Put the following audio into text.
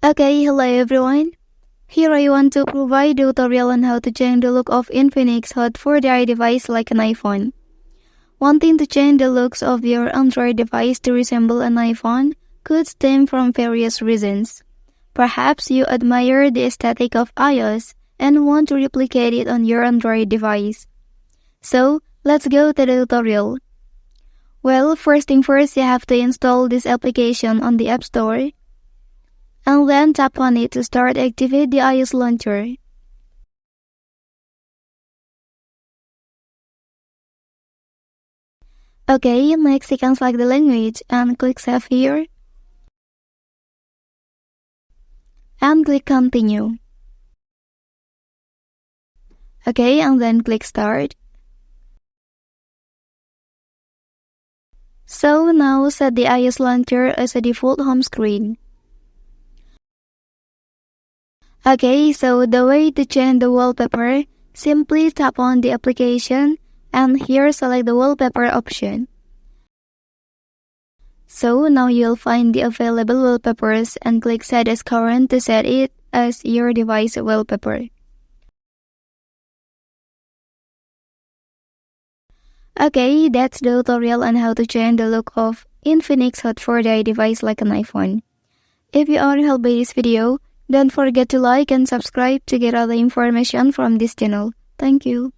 Okay, hello everyone. Here I want to provide a tutorial on how to change the look of Infinix Hot 4G device like an iPhone. Wanting to change the looks of your Android device to resemble an iPhone could stem from various reasons. Perhaps you admire the aesthetic of iOS and want to replicate it on your Android device. So, let's go to the tutorial. Well, first thing first, you have to install this application on the App Store, and then tap on it to start activate the iOS launcher. Okay, next you can select the language and click Save here. And click Continue. Okay, and then click Start. So now set the iOS launcher as a default home screen. Okay, so the way to change the wallpaper, simply tap on the application and here select the wallpaper option. So now you'll find the available wallpapers and click Set as Current to set it as your device wallpaper. Okay, that's the tutorial on how to change the look of Infinix Hot 4G device like an iPhone. If you are helped by this video, don't forget to like and subscribe to get other information from this channel. Thank you.